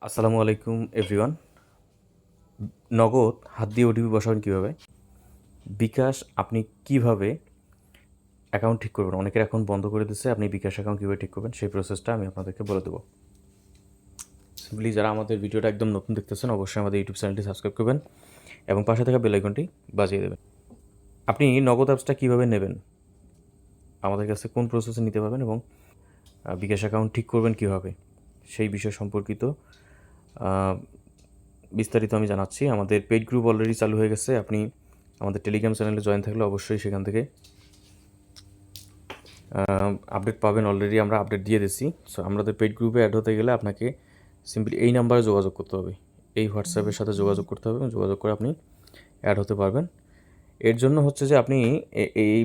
আসসালামু আলাইকুম এভরিওয়ান। নগদ হাত দিয়ে ওটিপি বসাবেন কীভাবে? বিকাশ আপনি কিভাবে অ্যাকাউন্ট ঠিক করবেন? অনেকের অ্যাকাউন্ট বন্ধ করে দিচ্ছে, আপনি বিকাশ অ্যাকাউন্ট কীভাবে ঠিক করবেন সেই প্রসেসটা আমি আপনাদেরকে বলে দেবো। সিম্পলি যারা আমাদের ভিডিওটা একদম নতুন দেখতেছেন অবশ্যই আমাদের ইউটিউব চ্যানেলটি সাবস্ক্রাইব করবেন এবং পাশে থাকা বেল আইকনটি বাজিয়ে দেবেন। আপনি নগদ অ্যাপসটা কীভাবে নেবেন, আমাদের কাছে কোন প্রসেসে নিতে পারবেন এবং বিকাশ অ্যাকাউন্ট ঠিক করবেন কীভাবে সেই বিষয় সম্পর্কিত বিস্তারিত আমি জানাচ্ছি। আমাদের পেইড গ্রুপ অলরেডি চালু হয়ে গেছে। আপনি আমাদের টেলিগ্রাম চ্যানেলে জয়েন থাকলে অবশ্যই সেখান থেকে আপডেট পাবেন। অলরেডি আমরা আপডেট দিয়ে দিচ্ছি। সো আমাদের পেইড গ্রুপে অ্যাড হতে গেলে আপনাকে সিম্পলি এই নাম্বারে যোগাযোগ করতে হবে, এই হোয়াটসঅ্যাপের সাথে যোগাযোগ করতে হবে এবং যোগাযোগ করে আপনি অ্যাড হতে পারবেন। এর জন্য হচ্ছে যে আপনি এই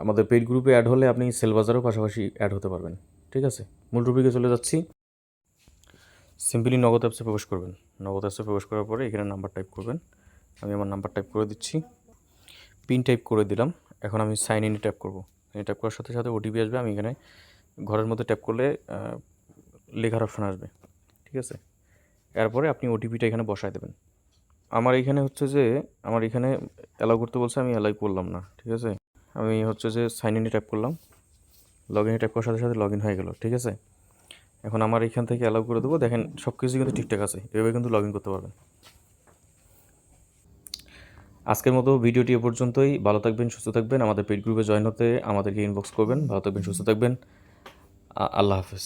আমাদের পেইড গ্রুপে অ্যাড হলে আপনি সেল বাজারেও পাশাপাশি অ্যাড হতে পারবেন। ঠিক আছে, মূল টপিকে চলে যাচ্ছি। সিম্পলি নগদ অ্যাপসে প্রবেশ করবেন। নগদ অ্যাপসে প্রবেশ করার পরে এখানে নাম্বার টাইপ করবেন। আমি আমার নাম্বার টাইপ করে দিচ্ছি, পিন টাইপ করে দিলাম। এখন আমি সাইন ইনে ট্যাপ করব। এই ট্যাপ করার সাথে সাথে ওটিপি আসবে। আমি এখানে ঘরের মধ্যে ট্যাপ করলে লেখার অপশন আসবে। ঠিক আছে, এরপরে আপনি ওটিপিটা এখানে বসায় দেবেন। আমার এইখানে হচ্ছে যে আমার এখানে অ্যালাউ করতে বলছে, আমি অ্যালাউ করলাম না। ঠিক আছে, আমি হচ্ছে যে সাইন ইনে ট্যাপ করলাম, লগ ইনে ট্যাপ করার সাথে সাথে লগ ইন হয়ে গেল। ঠিক আছে, এখন আমার এখান থেকে অ্যালাউ করে দেবো। দেখেন সব কিছু কিন্তু ঠিকঠাক আছে, এভাবে কিন্তু লগ ইন করতে পারবেন। আজকের মতো ভিডিওটি এ পর্যন্তই। ভালো থাকবেন, সুস্থ থাকবেন। আমাদের পেইড গ্রুপে জয়েন হতে আমাদেরকে ইনবক্স করবেন। ভালো থাকবেন, সুস্থ থাকবেন। আল্লাহ হাফেজ।